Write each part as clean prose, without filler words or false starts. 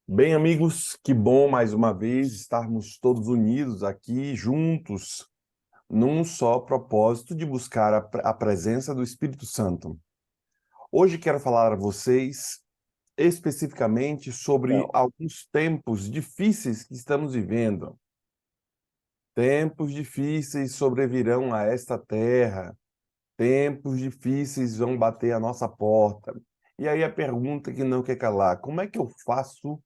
Bem, amigos, que bom mais uma vez estarmos todos unidos aqui, juntos, num só propósito de buscar a presença do Espírito Santo. Hoje quero falar a vocês especificamente sobre Não. alguns tempos difíceis que estamos vivendo. Tempos difíceis sobrevirão a esta terra, tempos difíceis vão bater a nossa porta. E aí a pergunta que não quer calar: como é que eu faço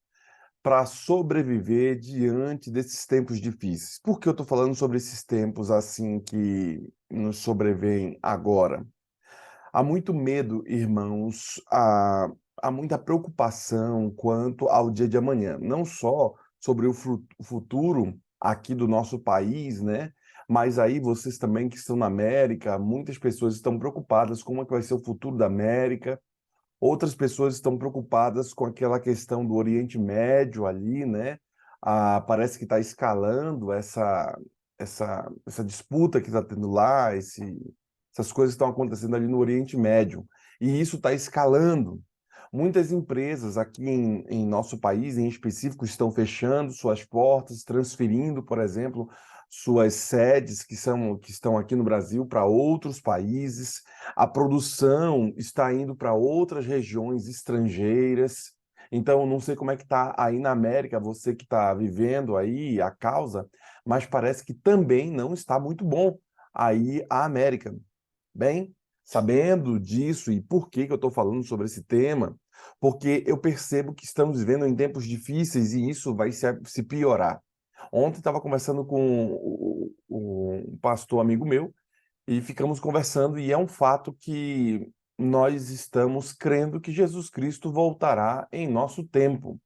para sobreviver diante desses tempos difíceis? Por que eu estou falando sobre esses tempos assim que nos sobrevêm agora? Há muito medo, irmãos, há muita preocupação quanto ao dia de amanhã, não só sobre o futuro aqui do nosso país, né? Mas aí vocês também que estão na América, muitas pessoas estão preocupadas com como é que vai ser o futuro da América. Outras pessoas estão preocupadas com aquela questão do Oriente Médio ali, né? Parece que está escalando essa disputa que está tendo lá, essas coisas estão acontecendo ali no Oriente Médio. E isso está escalando. Muitas empresas aqui em nosso país, em específico, estão fechando suas portas, transferindo, por exemplo, suas sedes que estão aqui no Brasil para outros países. A produção está indo para outras regiões estrangeiras. Então, não sei como é que está aí na América, você que está vivendo aí a causa, mas parece que também não está muito bom aí a América. Bem, sabendo disso e por que que eu estou falando sobre esse tema, porque eu percebo que estamos vivendo em tempos difíceis e isso vai se piorar. Ontem estava conversando com um pastor amigo meu e ficamos conversando, e é um fato que nós estamos crendo que Jesus Cristo voltará em nosso tempo.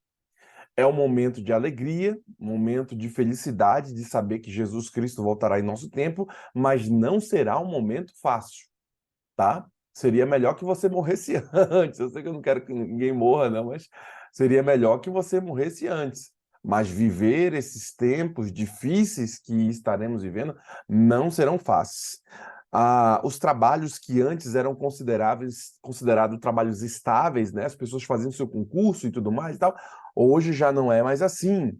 É um momento de alegria, um momento de felicidade de saber que Jesus Cristo voltará em nosso tempo, mas não será um momento fácil, tá? Seria melhor que você morresse antes. Eu sei que eu não quero que ninguém morra, não, mas seria melhor que você morresse antes. Mas viver esses tempos difíceis que estaremos vivendo não serão fáceis. Os trabalhos que antes eram considerados trabalhos estáveis, né? As pessoas faziam seu concurso e tudo mais e tal, hoje já não é mais assim.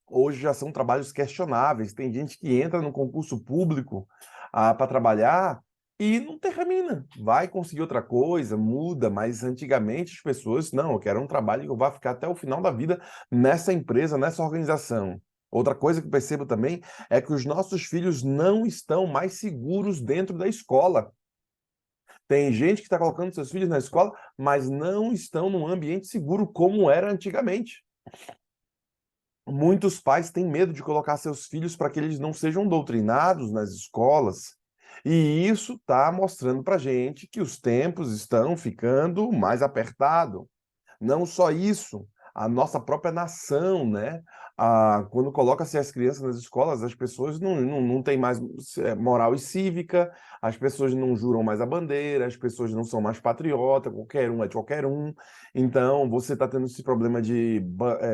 Hoje já são trabalhos questionáveis. Tem gente que entra no concurso público para trabalhar e não termina. Vai conseguir outra coisa, muda, mas antigamente as pessoas, não, eu quero um trabalho que eu vá ficar até o final da vida nessa empresa, nessa organização. Outra coisa que eu percebo também é que os nossos filhos não estão mais seguros dentro da escola. Tem gente que está colocando seus filhos na escola, mas não estão num ambiente seguro como era antigamente. Muitos pais têm medo de colocar seus filhos para que eles não sejam doutrinados nas escolas. E isso está mostrando para a gente que os tempos estão ficando mais apertados. Não só isso, a nossa própria nação, né? Quando coloca-se as crianças nas escolas, as pessoas não têm mais moral e cívica, as pessoas não juram mais a bandeira, as pessoas não são mais patriotas, qualquer um é de qualquer um. Então, você está tendo esse problema de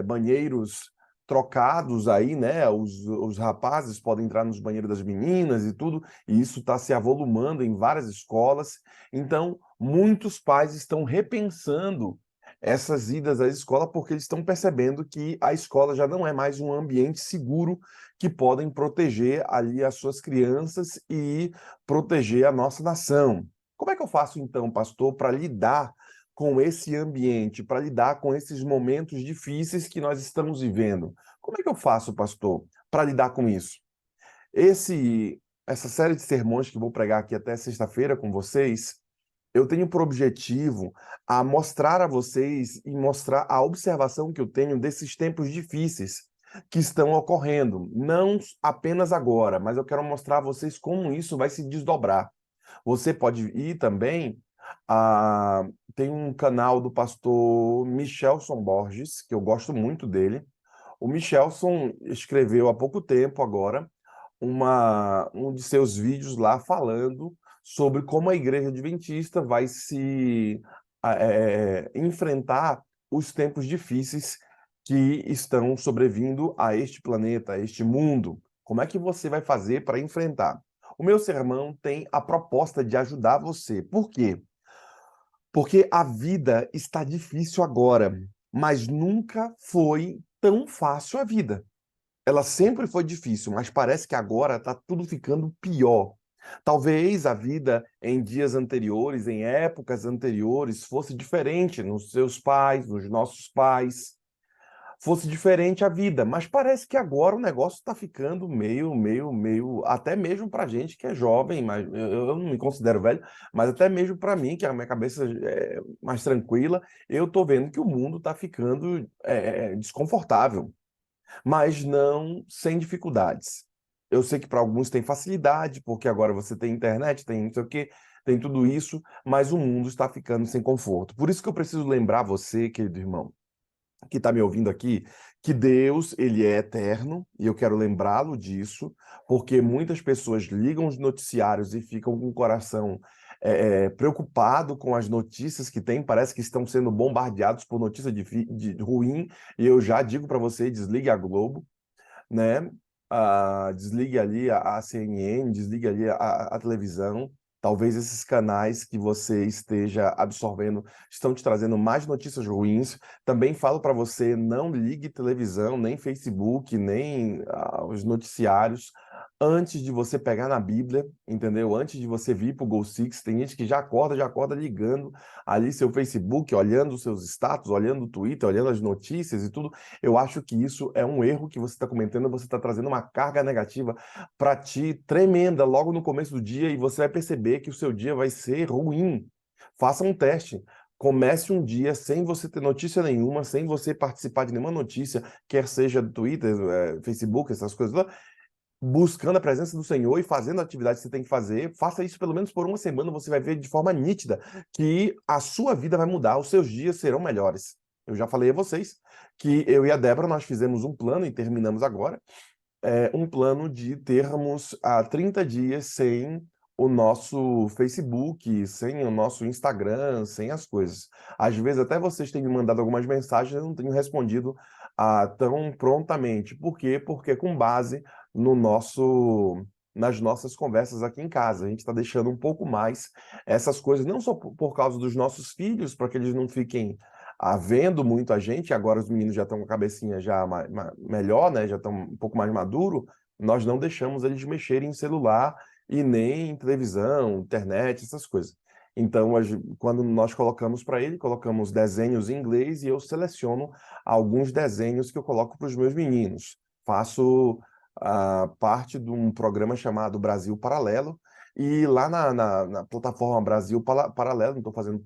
banheiros trocados aí, né? Os rapazes podem entrar nos banheiros das meninas e tudo, e isso está se avolumando em várias escolas. Então, muitos pais estão repensando essas idas à escola porque eles estão percebendo que a escola já não é mais um ambiente seguro que podem proteger ali as suas crianças e proteger a nossa nação. Como é que eu faço então, pastor, para lidar com esse ambiente, para lidar com esses momentos difíceis que nós estamos vivendo? Como é que eu faço, pastor, para lidar com isso? Essa série de sermões que vou pregar aqui até sexta-feira com vocês, eu tenho por objetivo a mostrar a vocês e mostrar a observação que eu tenho desses tempos difíceis que estão ocorrendo, não apenas agora, mas eu quero mostrar a vocês como isso vai se desdobrar. Você pode ir também, a, tem um canal do pastor Michelson Borges, que eu gosto muito dele. O Michelson escreveu há pouco tempo agora um de seus vídeos lá falando sobre como a Igreja Adventista vai se enfrentar os tempos difíceis que estão sobrevindo a este planeta, a este mundo. Como é que você vai fazer para enfrentar? O meu sermão tem a proposta de ajudar você. Por quê? Porque a vida está difícil agora. mas nunca foi tão fácil a vida. Ela sempre foi difícil, mas parece que agora está tudo ficando pior. Talvez a vida em dias anteriores, em épocas anteriores, fosse diferente nos seus pais, nos nossos pais, fosse diferente a vida, mas parece que agora o negócio está ficando meio, até mesmo para gente que é jovem, mas eu não me considero velho, mas até mesmo para mim, que a minha cabeça é mais tranquila, eu estou vendo que o mundo está ficando desconfortável, mas não sem dificuldades. Eu sei que para alguns tem facilidade, porque agora você tem internet, tem não sei o quê, tem tudo isso, mas o mundo está ficando sem conforto. Por isso que eu preciso lembrar você, querido irmão, que está me ouvindo aqui, que Deus, ele é eterno, e eu quero lembrá-lo disso, porque muitas pessoas ligam os noticiários e ficam com o coração preocupado com as notícias que tem, parece que estão sendo bombardeados por notícia de ruim, e eu já digo para você, desligue a Globo, né? Desligue ali a CNN, desligue ali a televisão. Talvez esses canais que você esteja absorvendo estão te trazendo mais notícias ruins. Também falo para você, não ligue televisão, nem Facebook, nem os noticiários antes de você pegar na Bíblia, entendeu? Antes de você vir para o Go Six, tem gente que já acorda ligando ali seu Facebook, olhando os seus status, olhando o Twitter, olhando as notícias e tudo. Eu acho que isso é um erro que você está cometendo, você está trazendo uma carga negativa para ti tremenda logo no começo do dia e você vai perceber que o seu dia vai ser ruim. Faça um teste. Comece um dia sem você ter notícia nenhuma, sem você participar de nenhuma notícia, quer seja do Twitter, Facebook, essas coisas lá, buscando a presença do Senhor e fazendo a atividade que você tem que fazer. Faça isso pelo menos por uma semana, você vai ver de forma nítida que a sua vida vai mudar, os seus dias serão melhores. Eu já falei a vocês que eu e a Débora, nós fizemos um plano e terminamos agora, um plano de termos 30 dias sem o nosso Facebook, sem o nosso Instagram, sem as coisas. Às vezes até vocês têm me mandado algumas mensagens, eu não tenho respondido tão prontamente. Por quê? Porque com base no nas nossas conversas aqui em casa. A gente está deixando um pouco mais essas coisas, não só por causa dos nossos filhos, para que eles não fiquem vendo muito a gente, agora os meninos já estão com a cabecinha já melhor, né? Já estão um pouco mais maduro, nós não deixamos eles mexerem em celular e nem em televisão, internet, essas coisas. Então, quando nós colocamos para ele, colocamos desenhos em inglês e eu seleciono alguns desenhos que eu coloco para os meus meninos. Faço parte de um programa chamado Brasil Paralelo, e lá na plataforma Brasil Paralelo, não estou fazendo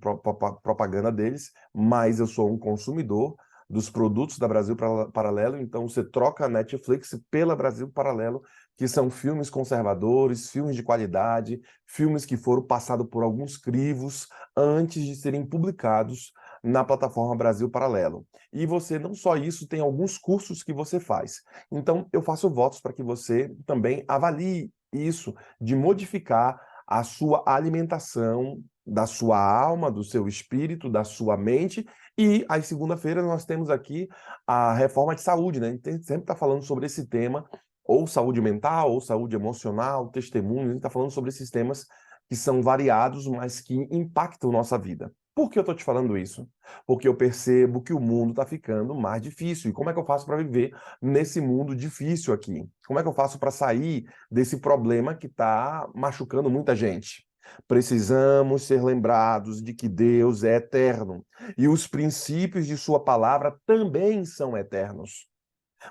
propaganda deles, mas eu sou um consumidor dos produtos da Brasil Paralelo, então você troca a Netflix pela Brasil Paralelo, que são filmes conservadores, filmes de qualidade, filmes que foram passados por alguns crivos antes de serem publicados na plataforma Brasil Paralelo. E você, não só isso, tem alguns cursos que você faz. Então, eu faço votos para que você também avalie isso, de modificar a sua alimentação, da sua alma, do seu espírito, da sua mente. E às segunda-feiras nós temos aqui a reforma de saúde, né? A gente sempre está falando sobre esse tema, ou saúde mental, ou saúde emocional, testemunho, a gente está falando sobre esses temas que são variados, mas que impactam nossa vida. Por que eu estou te falando isso? Porque eu percebo que o mundo está ficando mais difícil. E como é que eu faço para viver nesse mundo difícil aqui? Como é que eu faço para sair desse problema que está machucando muita gente? Precisamos ser lembrados de que Deus é eterno e os princípios de Sua palavra também são eternos.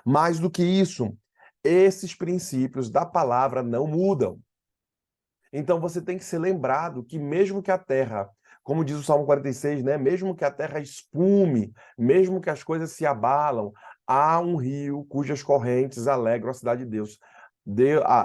Mais do que isso, esses princípios da palavra não mudam. Então você tem que ser lembrado que mesmo que a terra, como diz o Salmo 46, né, mesmo que a terra espume, mesmo que as coisas se abalam, há um rio cujas correntes alegram a cidade de Deus.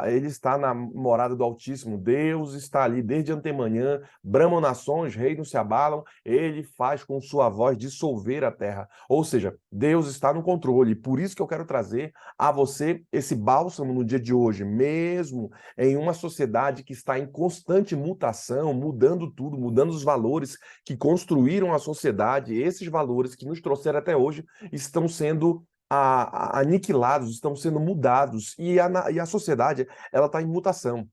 Ele está na morada do Altíssimo, Deus está ali desde antemanhã, bramam nações, reinos se abalam, ele faz com sua voz dissolver a terra. Ou seja, Deus está no controle, por isso que eu quero trazer a você esse bálsamo no dia de hoje, mesmo em uma sociedade que está em constante mutação, mudando tudo, mudando os valores que construíram a sociedade, esses valores que nos trouxeram até hoje estão sendo aniquilados, estão sendo mudados, e a sociedade ela está em mutação.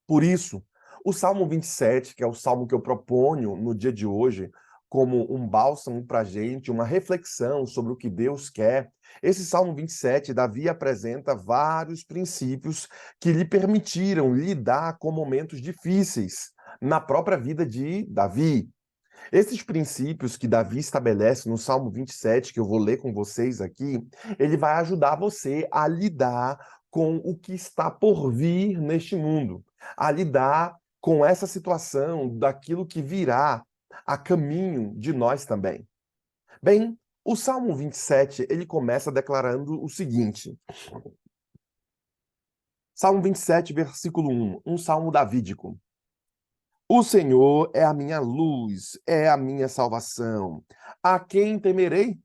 Por isso, o Salmo 27, que é o salmo que eu proponho no dia de hoje, como um bálsamo para a gente, uma reflexão sobre o que Deus quer. Esse Salmo 27, Davi apresenta vários princípios que lhe permitiram lidar com momentos difíceis na própria vida de Davi. Esses princípios que Davi estabelece no Salmo 27, que eu vou ler com vocês aqui, ele vai ajudar você a lidar com o que está por vir neste mundo, a lidar com essa situação, daquilo que virá a caminho de nós também. Bem, o Salmo 27, ele começa declarando o seguinte: Salmo 27, versículo 1, um salmo davídico. O Senhor é a minha luz, é a minha salvação. A quem temerei?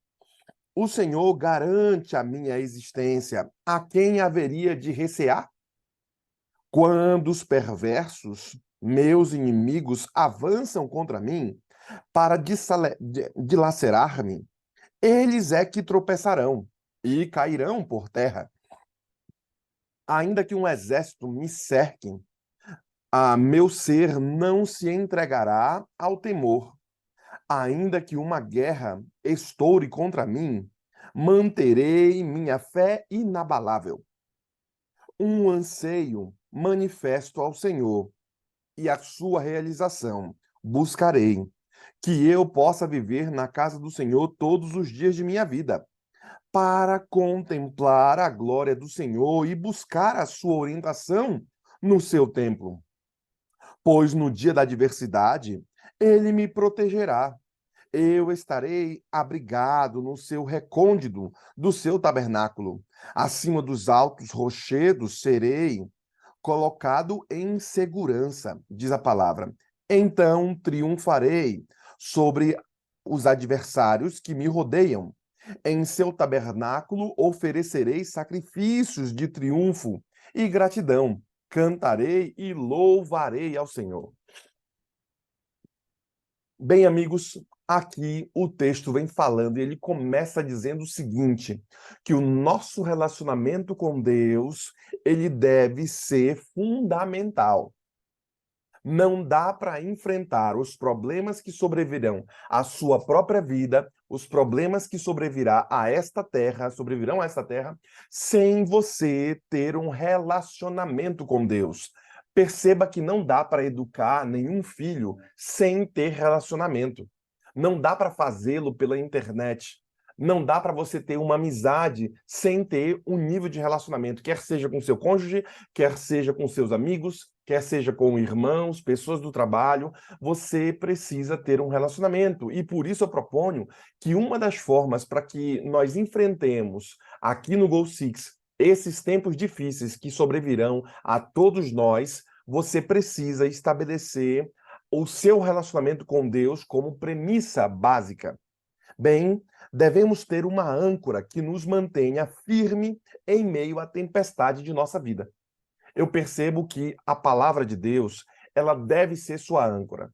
O Senhor garante a minha existência. A quem haveria de recear? Quando os perversos, meus inimigos, avançam contra mim para dilacerar-me, eles é que tropeçarão e cairão por terra. Ainda que um exército me cerque, a meu ser não se entregará ao temor. Ainda que uma guerra estoure contra mim, manterei minha fé inabalável. Um anseio manifesto ao Senhor e a sua realização buscarei, que eu possa viver na casa do Senhor todos os dias de minha vida, para contemplar a glória do Senhor e buscar a sua orientação no seu templo. Pois no dia da adversidade, ele me protegerá. Eu estarei abrigado no seu recôndito do seu tabernáculo. Acima dos altos rochedos serei colocado em segurança, diz a palavra. Então triunfarei sobre os adversários que me rodeiam. Em seu tabernáculo oferecerei sacrifícios de triunfo e gratidão. Cantarei e louvarei ao Senhor. Bem, amigos, aqui o texto vem falando e ele começa dizendo o seguinte, que o nosso relacionamento com Deus, ele deve ser fundamental. Não dá para enfrentar os problemas que sobrevirão à sua própria vida, os problemas que sobrevirão a esta terra, sem você ter um relacionamento com Deus. Perceba que não dá para educar nenhum filho sem ter relacionamento. Não dá para fazê-lo pela internet. Não dá para você ter uma amizade sem ter um nível de relacionamento, quer seja com seu cônjuge, quer seja com seus amigos, quer seja com irmãos, pessoas do trabalho, você precisa ter um relacionamento. E por isso eu proponho que uma das formas para que nós enfrentemos aqui no Goal Six esses tempos difíceis que sobrevirão a todos nós, você precisa estabelecer o seu relacionamento com Deus como premissa básica. Bem, devemos ter uma âncora que nos mantenha firme em meio à tempestade de nossa vida. Eu percebo que a palavra de Deus, ela deve ser sua âncora.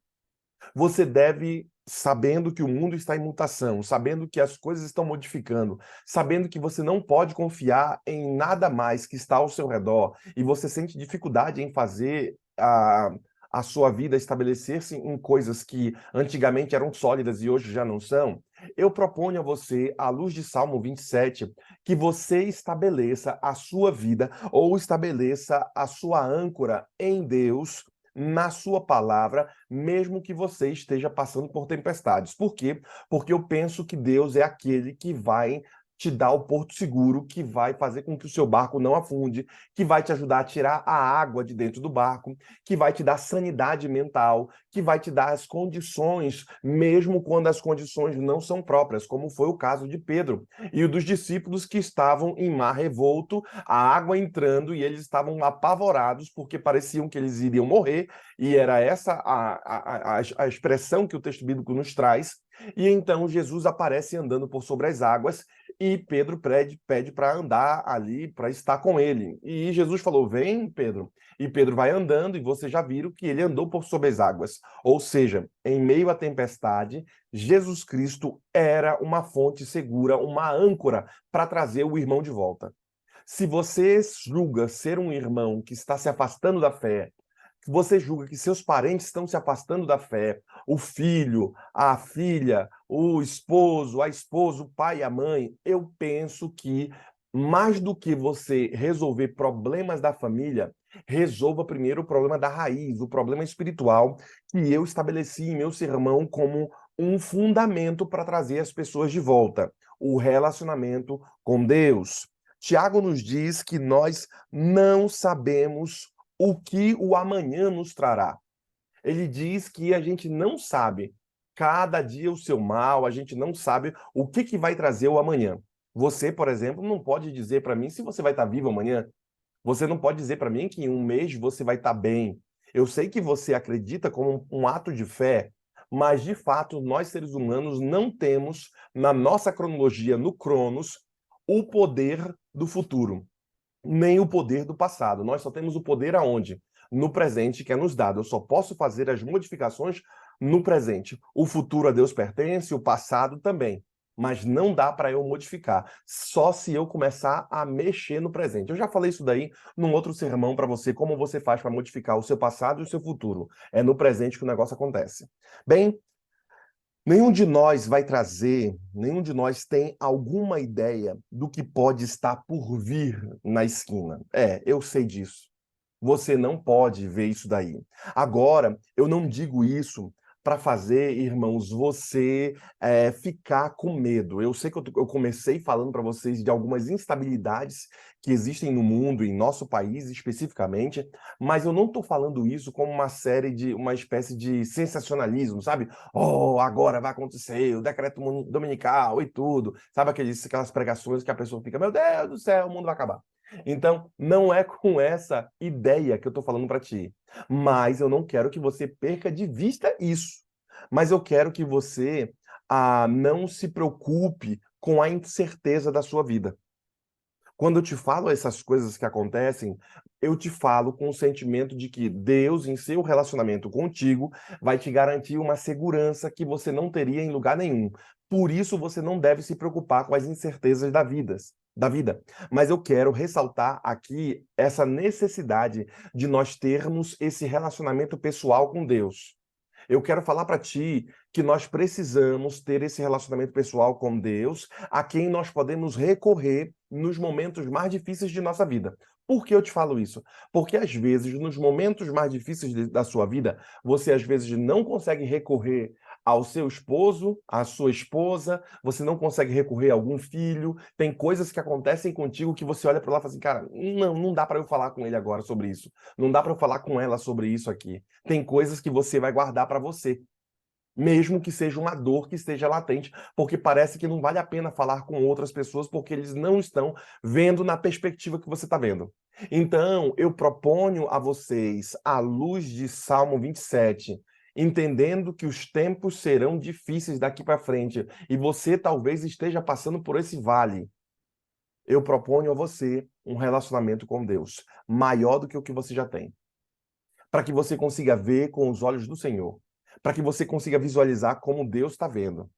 Você deve, sabendo que o mundo está em mutação, sabendo que as coisas estão modificando, sabendo que você não pode confiar em nada mais que está ao seu redor e você sente dificuldade em fazer a sua vida estabelecer-se em coisas que antigamente eram sólidas e hoje já não são, eu proponho a você, à luz de Salmo 27, que você estabeleça a sua vida ou estabeleça a sua âncora em Deus, na sua palavra, mesmo que você esteja passando por tempestades. Por quê? Porque eu penso que Deus é aquele que vai te dar o porto seguro, que vai fazer com que o seu barco não afunde, que vai te ajudar a tirar a água de dentro do barco, que vai te dar sanidade mental, que vai te dar as condições, mesmo quando as condições não são próprias, como foi o caso de Pedro e o dos discípulos que estavam em mar revolto, a água entrando e eles estavam apavorados porque pareciam que eles iriam morrer, e era essa a expressão que o texto bíblico nos traz. E então Jesus aparece andando por sobre as águas e Pedro pede para andar ali, para estar com ele. E Jesus falou, vem, Pedro. E Pedro vai andando, e vocês já viram que ele andou por sobre as águas. Ou seja, em meio à tempestade, Jesus Cristo era uma fonte segura, uma âncora para trazer o irmão de volta. Se você julga ser um irmão que está se afastando da fé, você julga que seus parentes estão se afastando da fé, o filho, a filha, o esposo, a esposa, o pai e a mãe, eu penso que mais do que você resolver problemas da família, resolva primeiro o problema da raiz, o problema espiritual que eu estabeleci em meu sermão como um fundamento para trazer as pessoas de volta, o relacionamento com Deus. Tiago nos diz que nós não sabemos o que o amanhã nos trará. Ele diz que a gente não sabe cada dia o seu mal, a gente não sabe o que vai trazer o amanhã. Você, por exemplo, não pode dizer para mim se você vai estar vivo amanhã. Você não pode dizer para mim que em um mês você vai estar bem. Eu sei que você acredita como um ato de fé, mas de fato nós seres humanos não temos na nossa cronologia, no Cronos, o poder do futuro nem o poder do passado. Nós só temos o poder aonde? No presente que é nos dado. Eu só posso fazer as modificações no presente. O futuro a Deus pertence, o passado também. Mas não dá para eu modificar, só se eu começar a mexer no presente. Eu já falei isso daí num outro sermão para você, como você faz para modificar o seu passado e o seu futuro. É no presente que o negócio acontece. Bem, nenhum de nós vai trazer, nenhum de nós tem alguma ideia do que pode estar por vir na esquina. Eu sei disso. Você não pode ver isso daí. Agora, eu não digo isso para fazer, irmãos, você ficar com medo. Eu sei que eu comecei falando para vocês de algumas instabilidades que existem no mundo, em nosso país especificamente, mas eu não estou falando isso como uma espécie de sensacionalismo, sabe? Oh, agora vai acontecer o decreto dominical e tudo. Sabe aquelas pregações que a pessoa fica, meu Deus do céu, o mundo vai acabar. Então, não é com essa ideia que eu estou falando para ti. Mas eu não quero que você perca de vista isso. Mas eu quero que você não se preocupe com a incerteza da sua vida. Quando eu te falo essas coisas que acontecem, eu te falo com o sentimento de que Deus, em seu relacionamento contigo, vai te garantir uma segurança que você não teria em lugar nenhum. Por isso, você não deve se preocupar com as incertezas da vida. Mas eu quero ressaltar aqui essa necessidade de nós termos esse relacionamento pessoal com Deus. Eu quero falar para ti que nós precisamos ter esse relacionamento pessoal com Deus, a quem nós podemos recorrer nos momentos mais difíceis de nossa vida. Por que eu te falo isso? Porque às vezes, nos momentos mais difíceis da sua vida, você às vezes não consegue recorrer ao seu esposo, à sua esposa, você não consegue recorrer a algum filho, tem coisas que acontecem contigo que você olha para lá e fala assim, cara, não dá para eu falar com ele agora sobre isso, não dá para eu falar com ela sobre isso aqui. Tem coisas que você vai guardar para você, mesmo que seja uma dor que esteja latente, porque parece que não vale a pena falar com outras pessoas porque eles não estão vendo na perspectiva que você está vendo. Então, eu proponho a vocês, à luz de Salmo 27, entendendo que os tempos serão difíceis daqui para frente e você talvez esteja passando por esse vale, eu proponho a você um relacionamento com Deus maior do que o que você já tem, para que você consiga ver com os olhos do Senhor, para que você consiga visualizar como Deus está vendo.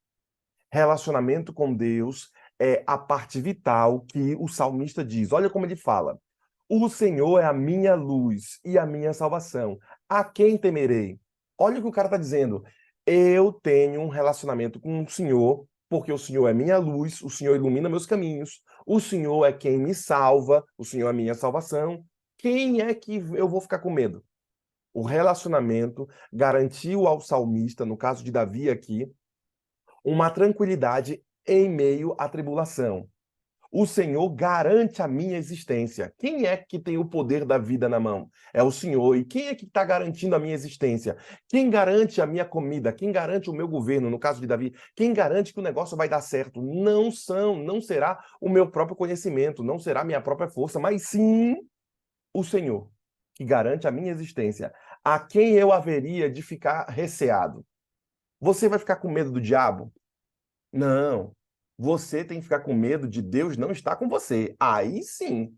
Relacionamento com Deus é a parte vital que o salmista diz. Olha como ele fala: o Senhor é a minha luz e a minha salvação. A quem temerei? Olha o que o cara está dizendo. Eu tenho um relacionamento com o Senhor, porque o Senhor é minha luz, o Senhor ilumina meus caminhos, o Senhor é quem me salva, o Senhor é a minha salvação. Quem é que eu vou ficar com medo? O relacionamento garantiu ao salmista, no caso de Davi aqui, uma tranquilidade em meio à tribulação. O Senhor garante a minha existência. Quem é que tem o poder da vida na mão? É o Senhor. E quem é que está garantindo a minha existência? Quem garante a minha comida? Quem garante o meu governo, no caso de Davi? Quem garante que o negócio vai dar certo? Não será o meu próprio conhecimento, não será a minha própria força, mas sim o Senhor, que garante a minha existência. A quem eu haveria de ficar receado? Você vai ficar com medo do diabo? Não. Você tem que ficar com medo de Deus não estar com você. Aí sim.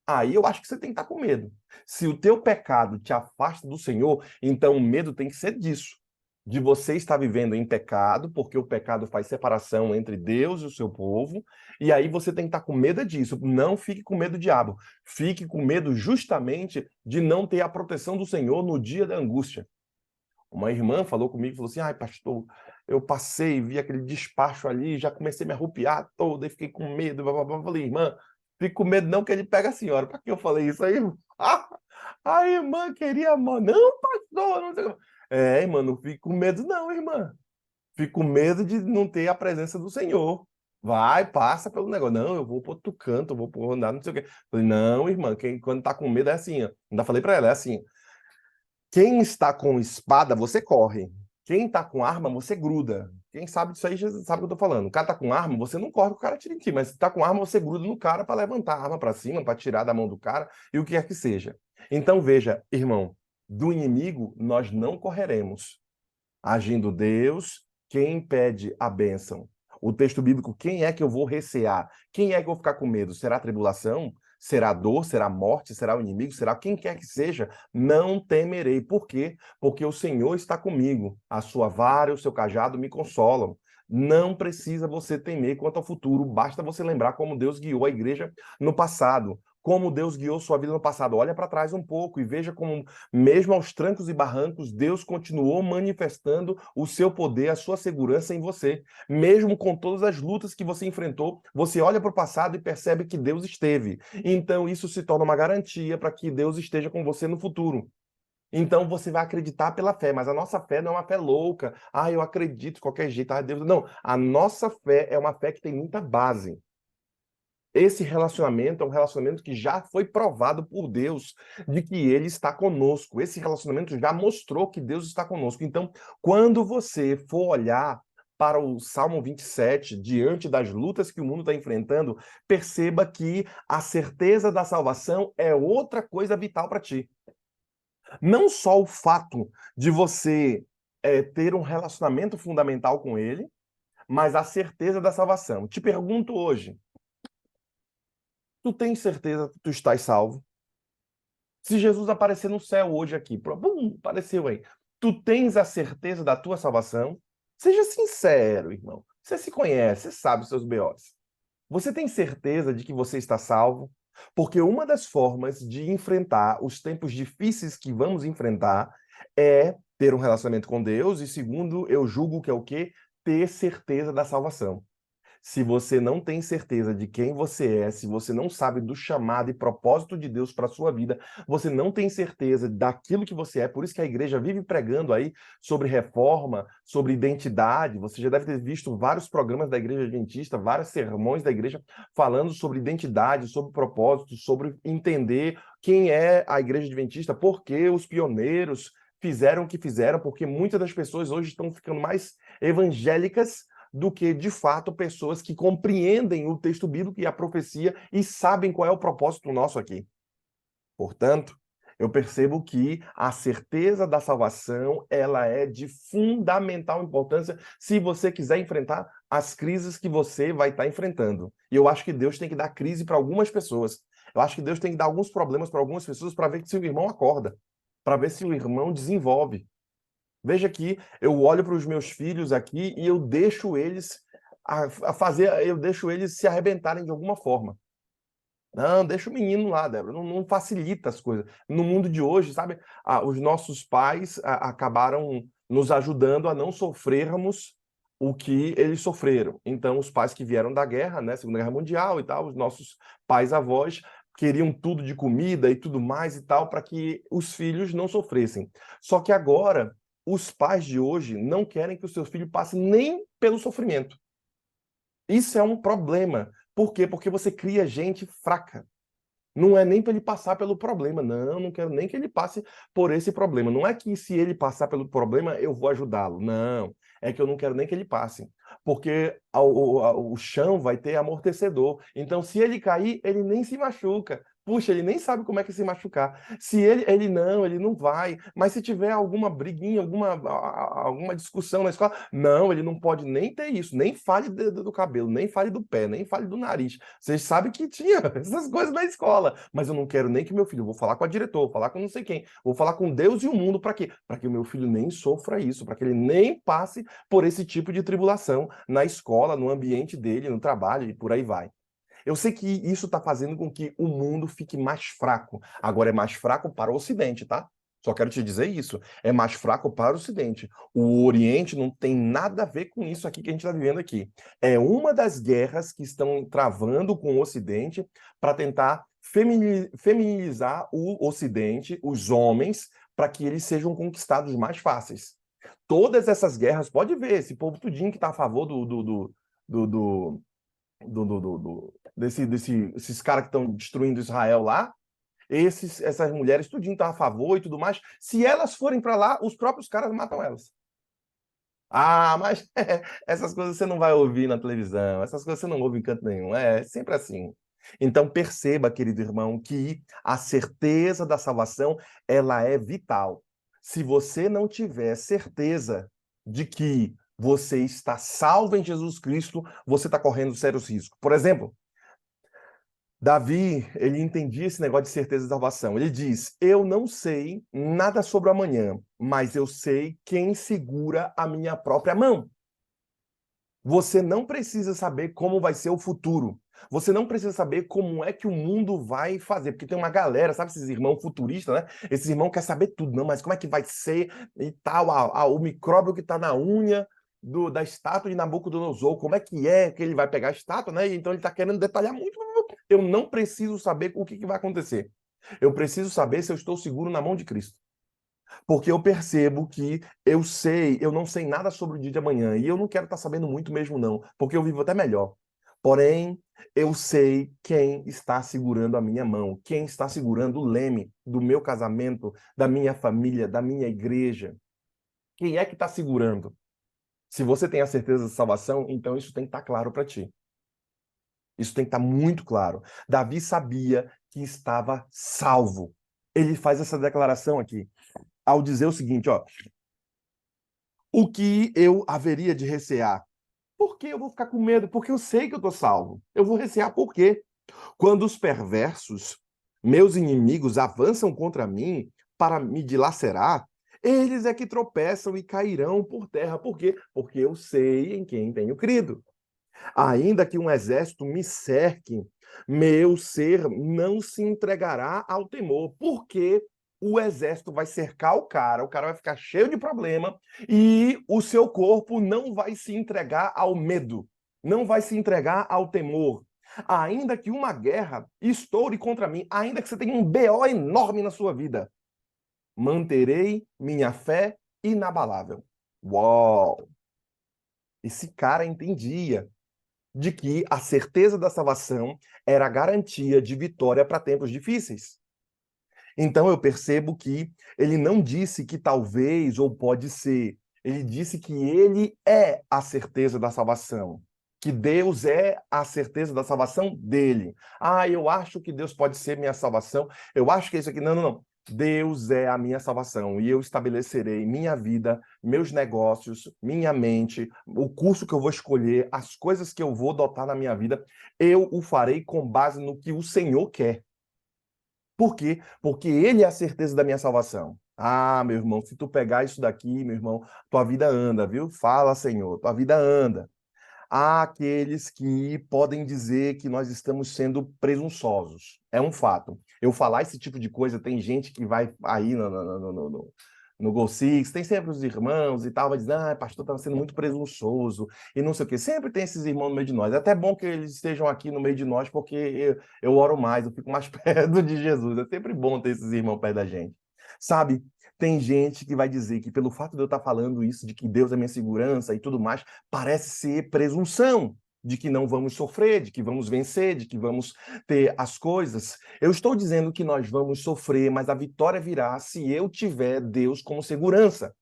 Aí eu acho que você tem que estar com medo. Se o teu pecado te afasta do Senhor, então o medo tem que ser disso. de você estar vivendo em pecado, porque o pecado faz separação entre Deus e o seu povo, e aí você tem que estar com medo disso. Não fique com medo do diabo. Fique com medo justamente de não ter a proteção do Senhor no dia da angústia. Uma irmã falou comigo, falou assim, ai pastor, eu passei, vi aquele despacho ali, já comecei a me arrupiar toda, e fiquei com medo, blá, blá, blá. Falei, irmã, fique com medo não que ele pega a senhora. Para que eu falei isso aí? A irmã queria amor. Não, pastor, não sei. Irmã, não fique com medo não, irmã. Fico com medo de não ter a presença do Senhor. Vai, passa pelo negócio. Não, eu vou para outro canto, eu vou por andar, não sei o quê. Falei, não, irmã, quando tá com medo é assim, ó. Ainda falei para ela, é assim, quem está com espada, você corre. Quem está com arma, você gruda. Quem sabe disso aí já sabe o que eu tô falando. O cara tá com arma, você não corre que o cara tira em ti, mas se tá com arma, você gruda no cara para levantar a arma para cima, para tirar da mão do cara e o que quer que seja. Então veja, irmão, do inimigo nós não correremos. Agindo Deus, quem impede a bênção? O texto bíblico, quem é que eu vou recear? Quem é que eu vou ficar com medo? Será a tribulação? Será a dor? Será a morte? Será o inimigo? Será quem quer que seja? Não temerei. Por quê? Porque o Senhor está comigo. A sua vara e o seu cajado me consolam. Não precisa você temer quanto ao futuro, basta você lembrar como Deus guiou a igreja no passado, como Deus guiou sua vida no passado. Olha para trás um pouco e veja como, mesmo aos trancos e barrancos, Deus continuou manifestando o seu poder, a sua segurança em você. Mesmo com todas as lutas que você enfrentou, você olha para o passado e percebe que Deus esteve. Então isso se torna uma garantia para que Deus esteja com você no futuro. Então você vai acreditar pela fé, mas a nossa fé não é uma fé louca. Eu acredito de qualquer jeito. Deus. Não, a nossa fé é uma fé que tem muita base. Esse relacionamento é um relacionamento que já foi provado por Deus de que Ele está conosco. Esse relacionamento já mostrou que Deus está conosco. Então, quando você for olhar para o Salmo 27, diante das lutas que o mundo está enfrentando, perceba que a certeza da salvação é outra coisa vital para ti. Não só o fato de você ter um relacionamento fundamental com Ele, mas a certeza da salvação. Te pergunto hoje, tu tens certeza que tu estás salvo? Se Jesus aparecer no céu hoje aqui, apareceu aí. Tu tens a certeza da tua salvação? Seja sincero, irmão. Você se conhece, você sabe os seus BOs. Você tem certeza de que você está salvo? Porque uma das formas de enfrentar os tempos difíceis que vamos enfrentar é ter um relacionamento com Deus e, segundo, eu julgo que é o quê? Ter certeza da salvação. Se você não tem certeza de quem você é, se você não sabe do chamado e propósito de Deus para a sua vida, você não tem certeza daquilo que você é, por isso que a igreja vive pregando aí sobre reforma, sobre identidade. Você já deve ter visto vários programas da Igreja Adventista, vários sermões da igreja falando sobre identidade, sobre propósito, sobre entender quem é a Igreja Adventista, por que os pioneiros fizeram o que fizeram, porque muitas das pessoas hoje estão ficando mais evangélicas do que, de fato, pessoas que compreendem o texto bíblico e a profecia e sabem qual é o propósito nosso aqui. Portanto, eu percebo que a certeza da salvação, ela é de fundamental importância se você quiser enfrentar as crises que você vai estar enfrentando. E eu acho que Deus tem que dar crise para algumas pessoas. Eu acho que Deus tem que dar alguns problemas para algumas pessoas para ver se o irmão acorda, para ver se o irmão desenvolve. Veja que eu olho para os meus filhos aqui e eu deixo eles eu deixo eles se arrebentarem de alguma forma. Não, deixa o menino lá, Débora, não facilita as coisas. No mundo de hoje, sabe, os nossos pais acabaram nos ajudando a não sofrermos o que eles sofreram. Então, os pais que vieram da guerra, né, Segunda Guerra Mundial e tal, os nossos pais avós queriam tudo de comida e tudo mais e tal para que os filhos não sofressem. Só que agora os pais de hoje não querem que o seu filho passe nem pelo sofrimento. Isso é um problema. Por quê? Porque você cria gente fraca. Não é nem para ele passar pelo problema. Não quero nem que ele passe por esse problema. Não é que se ele passar pelo problema, eu vou ajudá-lo. Não. É que eu não quero nem que ele passe. Porque o chão vai ter amortecedor. Então, se ele cair, ele nem se machuca. Puxa, ele nem sabe como é que se machucar. Se ele não vai. Mas se tiver alguma briguinha, alguma discussão na escola, não, ele não pode nem ter isso. Nem fale do cabelo, nem fale do pé, nem fale do nariz. Vocês sabem que tinha essas coisas na escola. Mas eu não quero nem que meu filho, vou falar com a diretora, vou falar com não sei quem, vou falar com Deus e o mundo para quê? Para que o meu filho nem sofra isso, para que ele nem passe por esse tipo de tribulação na escola, no ambiente dele, no trabalho e por aí vai. Eu sei que isso está fazendo com que o mundo fique mais fraco. Agora é mais fraco para o Ocidente, tá? Só quero te dizer isso. É mais fraco para o Ocidente. O Oriente não tem nada a ver com isso aqui que a gente está vivendo aqui. É uma das guerras que estão travando com o Ocidente para tentar feminilizar o Ocidente, os homens, para que eles sejam conquistados mais fáceis. Todas essas guerras, pode ver, esse povo tudinho que está a favor do, do esses caras que estão destruindo Israel lá, essas mulheres tudinho estão a favor e tudo mais. Se elas forem para lá, os próprios caras matam elas. Ah, mas essas coisas você não vai ouvir na televisão, essas coisas você não ouve em canto nenhum. É sempre assim. Então perceba, querido irmão, que a certeza da salvação, ela é vital. Se você não tiver certeza de que você está salvo em Jesus Cristo, você está correndo sérios riscos. Por exemplo, Davi, ele entendia esse negócio de certeza de salvação. Ele diz: eu não sei nada sobre o amanhã, mas eu sei quem segura a minha própria mão. Você não precisa saber como vai ser o futuro. Você não precisa saber como é que o mundo vai fazer, porque tem uma galera, sabe, esses irmãos futuristas, né? Esses irmãos querem saber tudo, não, mas como é que vai ser e tal, o micróbio que está na unha da estátua de Nabucodonosor, como é que ele vai pegar a estátua, né? Então ele está querendo detalhar muito. Eu não preciso saber o que vai acontecer. Eu preciso saber se eu estou seguro na mão de Cristo. Porque eu percebo que eu não sei nada sobre o dia de amanhã, e eu não quero estar sabendo muito mesmo não, porque eu vivo até melhor. Porém, eu sei quem está segurando a minha mão, quem está segurando o leme do meu casamento, da minha família, da minha igreja. Quem é que está segurando? Se você tem a certeza da salvação, então isso tem que estar claro para ti. Isso tem que estar muito claro. Davi sabia que estava salvo. Ele faz essa declaração aqui, ao dizer o seguinte, ó: o que eu haveria de recear? Por que eu vou ficar com medo? Porque eu sei que eu estou salvo. Eu vou recear por quê? Quando os perversos, meus inimigos, avançam contra mim para me dilacerar, eles é que tropeçam e cairão por terra. Por quê? Porque eu sei em quem tenho crido. Ainda que um exército me cerque, meu ser não se entregará ao temor, porque o exército vai cercar o cara vai ficar cheio de problema e o seu corpo não vai se entregar ao medo, não vai se entregar ao temor. Ainda que uma guerra estoure contra mim, ainda que você tenha um BO enorme na sua vida, manterei minha fé inabalável. Uau! Esse cara entendia de que a certeza da salvação era a garantia de vitória para tempos difíceis. Então eu percebo que ele não disse que talvez ou pode ser, ele disse que ele é a certeza da salvação, que Deus é a certeza da salvação dele. Ah, eu acho que Deus pode ser minha salvação, eu acho que é isso aqui. Não, não, não. Deus é a minha salvação e eu estabelecerei minha vida, meus negócios, minha mente, o curso que eu vou escolher, as coisas que eu vou adotar na minha vida, eu o farei com base no que o Senhor quer. Por quê? Porque Ele é a certeza da minha salvação. Ah, meu irmão, se tu pegar isso daqui, meu irmão, tua vida anda, viu? Fala, Senhor, tua vida anda. Há aqueles que podem dizer que nós estamos sendo presunçosos. É um fato. Eu falar esse tipo de coisa, tem gente que vai aí no Go Six, tem sempre os irmãos e tal, vai dizer, ah, pastor, estava sendo muito presunçoso e não sei o quê. Sempre tem esses irmãos no meio de nós. É até bom que eles estejam aqui no meio de nós, porque eu oro mais, eu fico mais perto de Jesus. É sempre bom ter esses irmãos perto da gente. Sabe, tem gente que vai dizer que pelo fato de eu estar falando isso, de que Deus é minha segurança e tudo mais, parece ser presunção de que não vamos sofrer, de que vamos vencer, de que vamos ter as coisas. Eu estou dizendo que nós vamos sofrer, mas a vitória virá se eu tiver Deus como segurança.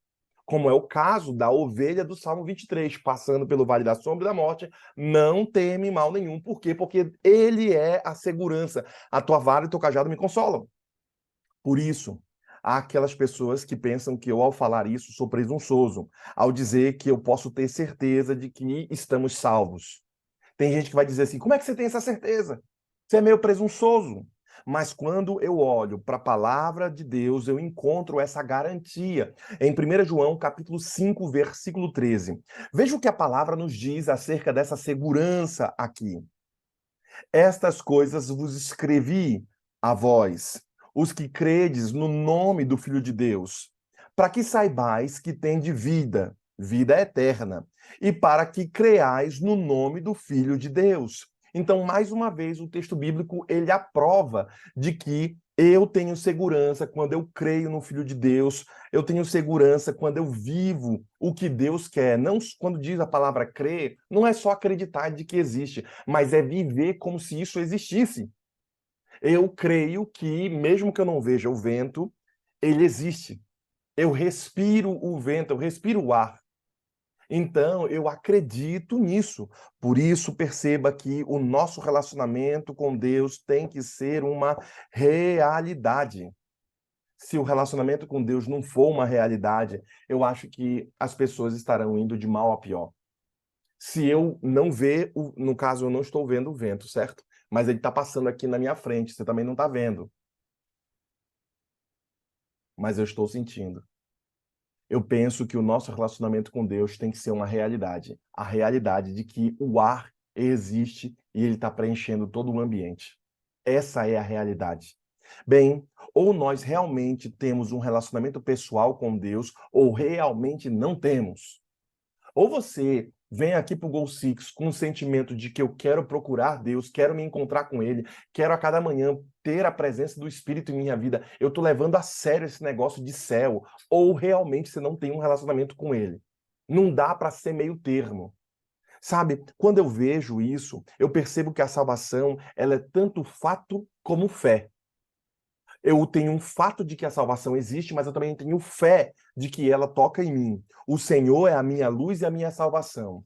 como é o caso da ovelha do Salmo 23, passando pelo vale da sombra e da morte, não teme mal nenhum. Por quê? Porque ele é a segurança. A tua vara e o teu cajado me consolam. Por isso, há aquelas pessoas que pensam que eu, ao falar isso, sou presunçoso, ao dizer que eu posso ter certeza de que estamos salvos. Tem gente que vai dizer assim: como é que você tem essa certeza? Você é meio presunçoso. Mas quando eu olho para a palavra de Deus, eu encontro essa garantia. Em 1 João, capítulo 5, versículo 13. Veja o que a palavra nos diz acerca dessa segurança aqui. Estas coisas vos escrevi a vós, os que credes no nome do Filho de Deus, para que saibais que tende vida, vida eterna, e para que creais no nome do Filho de Deus. Então, mais uma vez, o texto bíblico ele aprova de que eu tenho segurança quando eu creio no Filho de Deus, eu tenho segurança quando eu vivo o que Deus quer. Não, quando diz a palavra crer, não é só acreditar de que existe, mas é viver como se isso existisse. Eu creio que, mesmo que eu não veja o vento, ele existe. Eu respiro o vento, eu respiro o ar. Então, eu acredito nisso. Por isso, perceba que o nosso relacionamento com Deus tem que ser uma realidade. Se o relacionamento com Deus não for uma realidade, eu acho que as pessoas estarão indo de mal a pior. Se eu não ver, no caso, eu não estou vendo o vento, certo? Mas ele está passando aqui na minha frente, você também não está vendo, mas eu estou sentindo. Eu penso que o nosso relacionamento com Deus tem que ser uma realidade. A realidade de que o ar existe e ele está preenchendo todo o ambiente. Essa é a realidade. Bem, ou nós realmente temos um relacionamento pessoal com Deus, ou realmente não temos. Ou você vem aqui para o Goal Six com o sentimento de que eu quero procurar Deus, quero me encontrar com Ele, quero a cada manhã ter a presença do Espírito em minha vida, eu estou levando a sério esse negócio de céu, ou realmente você não tem um relacionamento com Ele. Não dá para ser meio termo. Sabe, quando eu vejo isso, eu percebo que a salvação ela é tanto fato como fé. Eu tenho um fato de que a salvação existe, mas eu também tenho fé de que ela toca em mim. O Senhor é a minha luz e a minha salvação.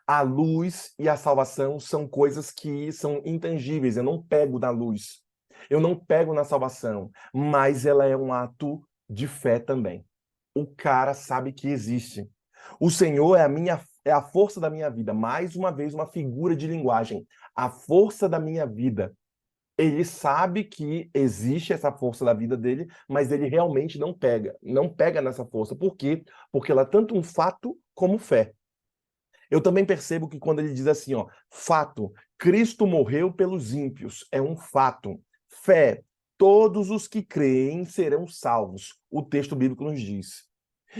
A luz e a salvação são coisas que são intangíveis. Eu não pego na luz. Eu não pego na salvação, mas ela é um ato de fé também. O cara sabe que existe. O Senhor é a força da minha vida. Mais uma vez, uma figura de linguagem. A força da minha vida. Ele sabe que existe essa força da vida dele, mas ele realmente não pega nessa força. Por quê? Porque ela é tanto um fato como fé. Eu também percebo que quando ele diz assim, ó, fato, Cristo morreu pelos ímpios, é um fato. Fé, todos os que creem serão salvos. O texto bíblico nos diz.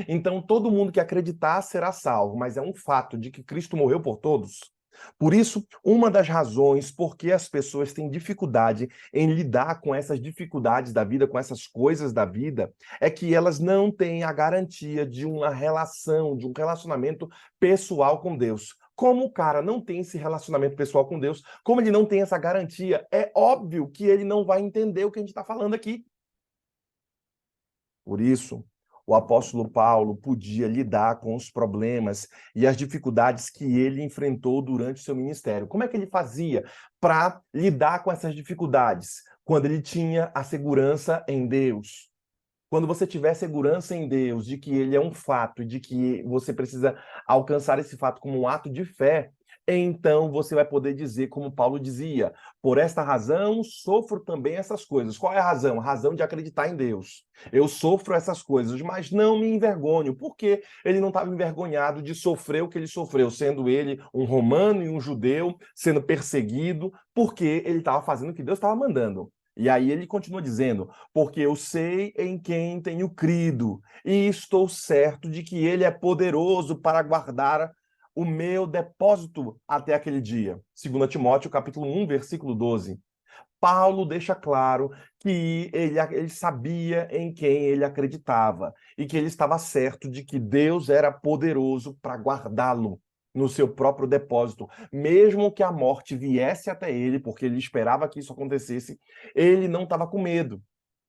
Então, todo mundo que acreditar será salvo, mas é um fato de que Cristo morreu por todos. Por isso, uma das razões por que as pessoas têm dificuldade em lidar com essas dificuldades da vida, com essas coisas da vida, é que elas não têm a garantia de uma relação, de um relacionamento pessoal com Deus. Como o cara não tem esse relacionamento pessoal com Deus, como ele não tem essa garantia, é óbvio que ele não vai entender o que a gente está falando aqui. Por isso, o apóstolo Paulo podia lidar com os problemas e as dificuldades que ele enfrentou durante o seu ministério. Como é que ele fazia para lidar com essas dificuldades? Quando ele tinha a segurança em Deus. Quando você tiver segurança em Deus, de que ele é um fato, de que você precisa alcançar esse fato como um ato de fé, então você vai poder dizer, como Paulo dizia, por esta razão sofro também essas coisas. Qual é a razão? A razão de acreditar em Deus. Eu sofro essas coisas, mas não me envergonho. Por que ele não estava envergonhado de sofrer o que ele sofreu, sendo ele um romano e um judeu, sendo perseguido, porque ele estava fazendo o que Deus estava mandando. E aí ele continua dizendo, porque eu sei em quem tenho crido, e estou certo de que ele é poderoso para guardar o meu depósito até aquele dia. 2 Timóteo, capítulo 1, versículo 12. Paulo deixa claro que ele sabia em quem ele acreditava e que ele estava certo de que Deus era poderoso para guardá-lo no seu próprio depósito. Mesmo que a morte viesse até ele, porque ele esperava que isso acontecesse, ele não estava com medo.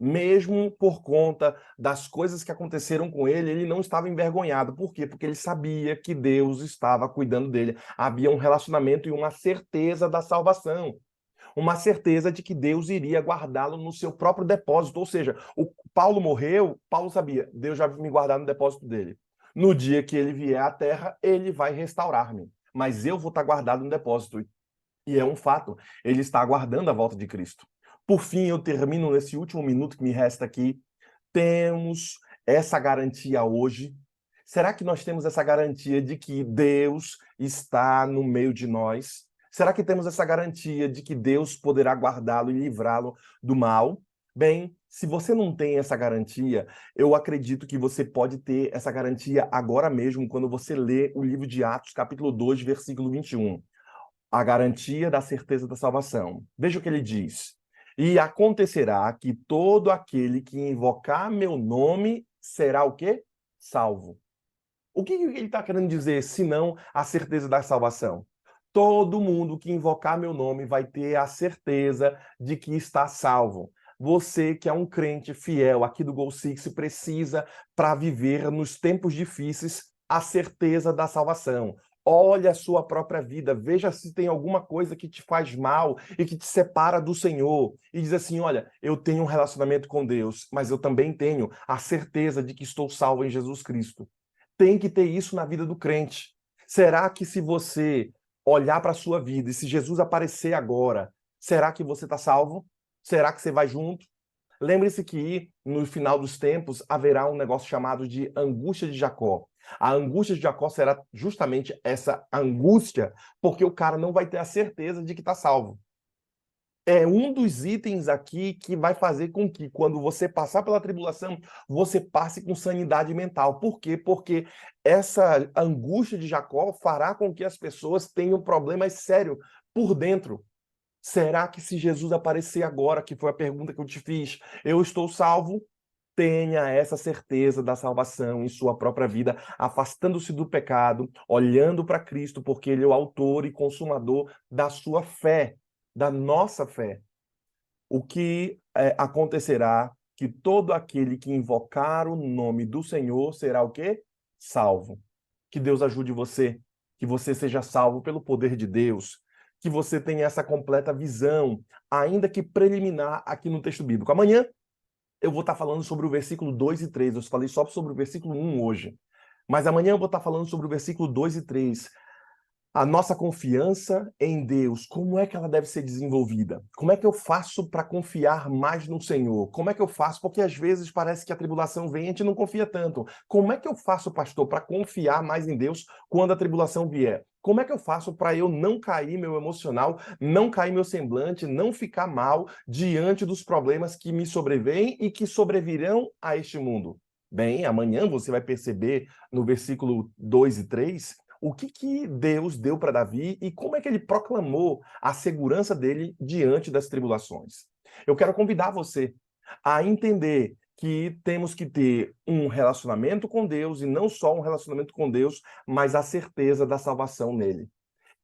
Mesmo por conta das coisas que aconteceram com ele, ele não estava envergonhado. Por quê? Porque ele sabia que Deus estava cuidando dele. Havia um relacionamento e uma certeza da salvação. Uma certeza de que Deus iria guardá-lo no seu próprio depósito. Ou seja, o Paulo morreu, Paulo sabia, Deus já vai me guardar no depósito dele. No dia que ele vier à terra, ele vai restaurar-me. Mas eu vou estar guardado no depósito. E é um fato, ele está aguardando a volta de Cristo. Por fim, eu termino nesse último minuto que me resta aqui. Temos essa garantia hoje? Será que nós temos essa garantia de que Deus está no meio de nós? Será que temos essa garantia de que Deus poderá guardá-lo e livrá-lo do mal? Bem, se você não tem essa garantia, eu acredito que você pode ter essa garantia agora mesmo, quando você lê o livro de Atos, capítulo 2, versículo 21. A garantia da certeza da salvação. Veja o que ele diz. E acontecerá que todo aquele que invocar meu nome será o quê? Salvo. O que ele está querendo dizer, senão a certeza da salvação? Todo mundo que invocar meu nome vai ter a certeza de que está salvo. Você que é um crente fiel aqui do Gol Six precisa, para viver nos tempos difíceis, a certeza da salvação. Olhe a sua própria vida, veja se tem alguma coisa que te faz mal e que te separa do Senhor. E diz assim, olha, eu tenho um relacionamento com Deus, mas eu também tenho a certeza de que estou salvo em Jesus Cristo. Tem que ter isso na vida do crente. Será que se você olhar para a sua vida e se Jesus aparecer agora, será que você está salvo? Será que você vai junto? Lembre-se que no final dos tempos haverá um negócio chamado de angústia de Jacó. A angústia de Jacó será justamente essa angústia, porque o cara não vai ter a certeza de que está salvo. É um dos itens aqui que vai fazer com que, quando você passar pela tribulação, você passe com sanidade mental. Por quê? Porque essa angústia de Jacó fará com que as pessoas tenham problemas sérios por dentro. Será que se Jesus aparecer agora, que foi a pergunta que eu te fiz, eu estou salvo? Tenha essa certeza da salvação em sua própria vida, afastando-se do pecado, olhando para Cristo, porque Ele é o autor e consumador da sua fé, da nossa fé. O que acontecerá? Que todo aquele que invocar o nome do Senhor será o quê? Salvo. Que Deus ajude você, que você seja salvo pelo poder de Deus, que você tenha essa completa visão, ainda que preliminar aqui no texto bíblico. Amanhã eu vou estar falando sobre o versículo 2 e 3. Eu falei só sobre o versículo 1 hoje. Mas amanhã eu vou estar falando sobre o versículo 2 e 3. A nossa confiança em Deus, como é que ela deve ser desenvolvida? Como é que eu faço para confiar mais no Senhor? Como é que eu faço? Porque às vezes parece que a tribulação vem e a gente não confia tanto. Como é que eu faço, pastor, para confiar mais em Deus quando a tribulação vier? Como é que eu faço para eu não cair meu emocional, não cair meu semblante, não ficar mal diante dos problemas que me sobrevêm e que sobrevirão a este mundo? Bem, amanhã você vai perceber no versículo 2 e 3 o que Deus deu para Davi e como é que ele proclamou a segurança dele diante das tribulações. Eu quero convidar você a entender que temos que ter um relacionamento com Deus e não só um relacionamento com Deus, mas a certeza da salvação nele.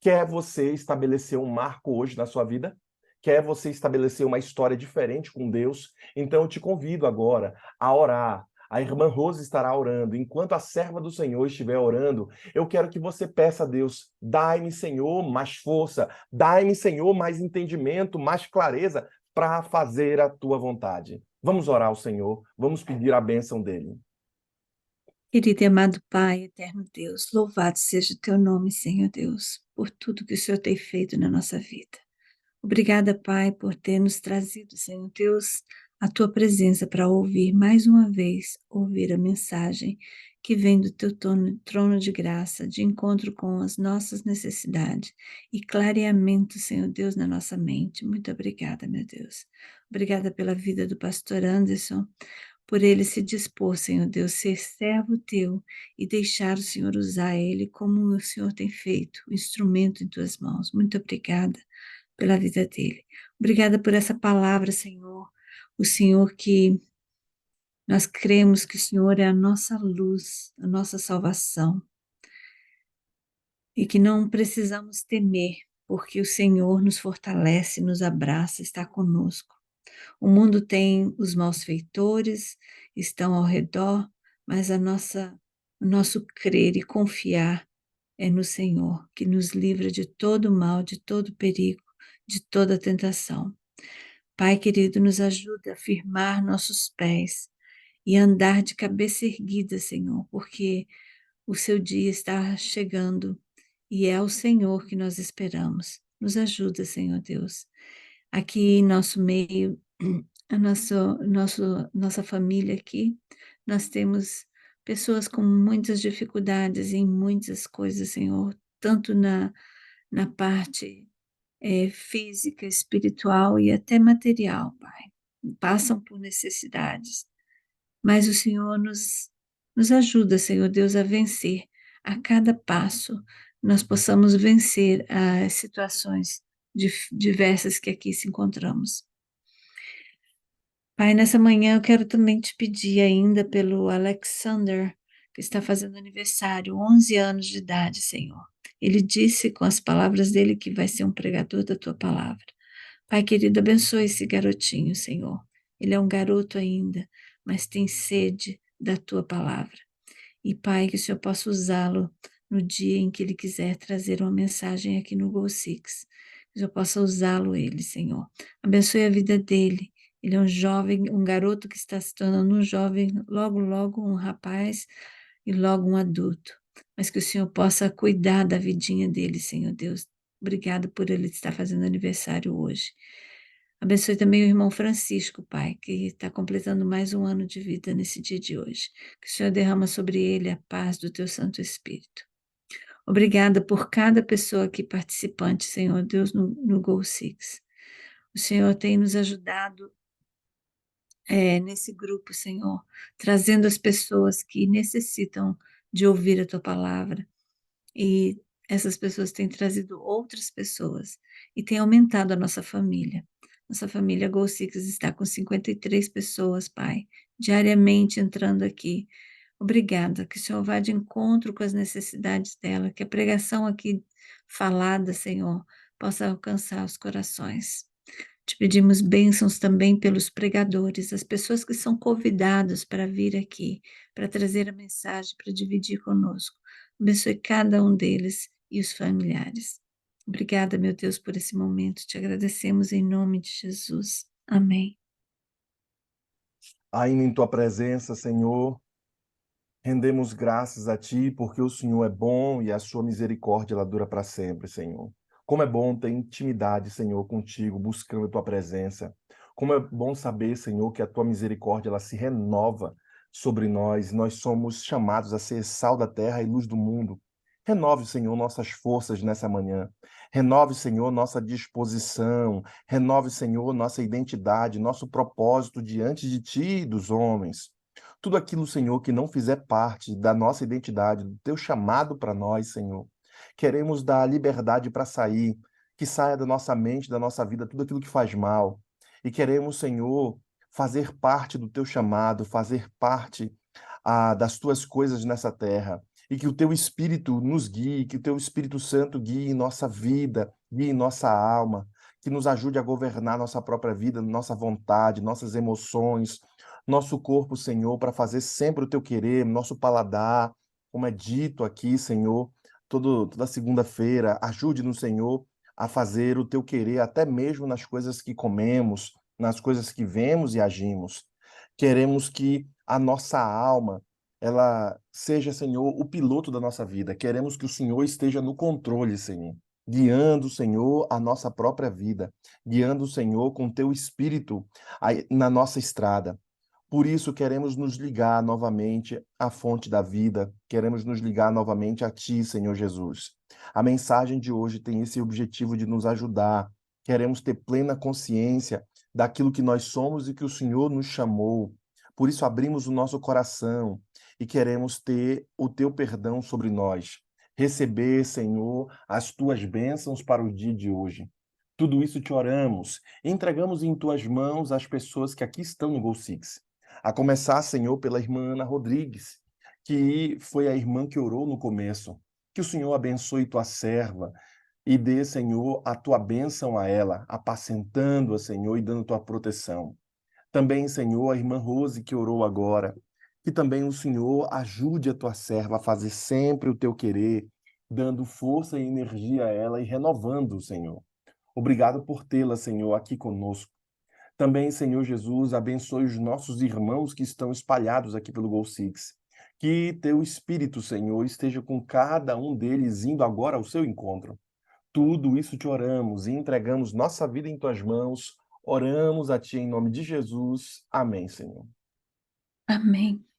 Quer você estabelecer um marco hoje na sua vida? Quer você estabelecer uma história diferente com Deus? Então eu te convido agora a orar. A irmã Rose estará orando. Enquanto a serva do Senhor estiver orando, eu quero que você peça a Deus: dai-me, Senhor, mais força, dai-me, Senhor, mais entendimento, mais clareza para fazer a tua vontade. Vamos orar ao Senhor, vamos pedir a bênção dele. Querido e amado Pai, eterno Deus, louvado seja o teu nome, Senhor Deus, por tudo que o Senhor tem feito na nossa vida. Obrigada, Pai, por ter nos trazido, Senhor Deus, a tua presença para ouvir mais uma vez, ouvir a mensagem que vem do teu trono de graça, de encontro com as nossas necessidades e clareamento, Senhor Deus, na nossa mente. Muito obrigada, meu Deus. Obrigada pela vida do pastor Anderson, por ele se dispor, Senhor Deus, ser servo teu e deixar o Senhor usar ele como o Senhor tem feito, o instrumento em tuas mãos. Muito obrigada pela vida dele. Obrigada por essa palavra, Senhor. O Senhor que nós cremos que o Senhor é a nossa luz, a nossa salvação e que não precisamos temer, porque o Senhor nos fortalece, nos abraça, está conosco. O mundo tem os malfeitores, estão ao redor, mas o nosso crer e confiar é no Senhor, que nos livra de todo mal, de todo perigo, de toda tentação. Pai querido, nos ajuda a firmar nossos pés e andar de cabeça erguida, Senhor, porque o seu dia está chegando e é o Senhor que nós esperamos. Nos ajuda, Senhor Deus. Aqui em nosso meio, nossa família aqui, nós temos pessoas com muitas dificuldades em muitas coisas, Senhor, tanto na parte física, espiritual e até material, Pai. Passam por necessidades, mas o Senhor nos ajuda, Senhor Deus, a vencer. A cada passo, nós possamos vencer as situações diversas que aqui se encontramos. Pai, nessa manhã eu quero também te pedir ainda pelo Alexander, que está fazendo aniversário, 11 anos de idade, Senhor. Ele disse com as palavras dele que vai ser um pregador da tua palavra. Pai querido, abençoe esse garotinho, Senhor. Ele é um garoto ainda, mas tem sede da tua palavra. E, Pai, que o Senhor possa usá-lo no dia em que ele quiser trazer uma mensagem aqui no Go Six. Que o Senhor possa usá-lo, ele, Senhor. Abençoe a vida dele. Ele é um jovem, um garoto que está se tornando um jovem, logo, logo um rapaz e logo um adulto. Mas que o Senhor possa cuidar da vidinha dele, Senhor Deus. Obrigado por ele estar fazendo aniversário hoje. Abençoe também o irmão Francisco, Pai, que está completando mais um ano de vida nesse dia de hoje. Que o Senhor derrama sobre ele a paz do teu Santo Espírito. Obrigada por cada pessoa aqui participante, Senhor Deus, no Go Six. O Senhor tem nos ajudado nesse grupo, Senhor, trazendo as pessoas que necessitam de ouvir a tua palavra. E essas pessoas têm trazido outras pessoas e tem aumentado a nossa família. Nossa família Go Six está com 53 pessoas, Pai, diariamente entrando aqui. Obrigada, que o Senhor vá de encontro com as necessidades dela, que a pregação aqui falada, Senhor, possa alcançar os corações. Te pedimos bênçãos também pelos pregadores, as pessoas que são convidadas para vir aqui, para trazer a mensagem, para dividir conosco. Abençoe cada um deles e os familiares. Obrigada, meu Deus, por esse momento. Te agradecemos em nome de Jesus. Amém. Ainda em tua presença, Senhor, rendemos graças a ti, porque o Senhor é bom e a sua misericórdia ela dura para sempre, Senhor. Como é bom ter intimidade, Senhor, contigo, buscando a tua presença. Como é bom saber, Senhor, que a tua misericórdia ela se renova sobre nós. Nós somos chamados a ser sal da terra e luz do mundo. Renove, Senhor, nossas forças nessa manhã. Renove, Senhor, nossa disposição. Renove, Senhor, nossa identidade, nosso propósito diante de ti e dos homens. Tudo aquilo, Senhor, que não fizer parte da nossa identidade, do teu chamado para nós, Senhor. Queremos dar liberdade para sair, que saia da nossa mente, da nossa vida, tudo aquilo que faz mal. E queremos, Senhor, fazer parte do teu chamado, fazer parte das tuas coisas nessa terra. E que o teu Espírito nos guie, que o teu Espírito Santo guie nossa vida, guie nossa alma, que nos ajude a governar nossa própria vida, nossa vontade, nossas emoções, nosso corpo, Senhor, para fazer sempre o teu querer, nosso paladar, como é dito aqui, Senhor, toda segunda-feira, ajude-nos, Senhor, a fazer o teu querer, até mesmo nas coisas que comemos, nas coisas que vemos e agimos. Queremos que a nossa alma, ela seja, Senhor, o piloto da nossa vida. Queremos que o Senhor esteja no controle, Senhor, guiando, Senhor, a nossa própria vida, guiando, Senhor, com teu espírito na nossa estrada. Por isso, queremos nos ligar novamente à fonte da vida, queremos nos ligar novamente a Ti, Senhor Jesus. A mensagem de hoje tem esse objetivo de nos ajudar. Queremos ter plena consciência daquilo que nós somos e que o Senhor nos chamou. Por isso, abrimos o nosso coração e queremos ter o Teu perdão sobre nós. Receber, Senhor, as Tuas bênçãos para o dia de hoje. Tudo isso te oramos e entregamos em Tuas mãos as pessoas que aqui estão no Go Six. A começar, Senhor, pela irmã Ana Rodrigues, que foi a irmã que orou no começo. Que o Senhor abençoe tua serva, e dê, Senhor, a tua bênção a ela, apacentando-a, Senhor, e dando tua proteção. Também, Senhor, a irmã Rose que orou agora, que também o Senhor ajude a tua serva a fazer sempre o teu querer, dando força e energia a ela e renovando, Senhor. Obrigado por tê-la, Senhor, aqui conosco. Também, Senhor Jesus, abençoe os nossos irmãos que estão espalhados aqui pelo Gol Six. Que teu Espírito, Senhor, esteja com cada um deles indo agora ao seu encontro. Tudo isso te oramos e entregamos nossa vida em tuas mãos. Oramos a ti em nome de Jesus. Amém, Senhor. Amém.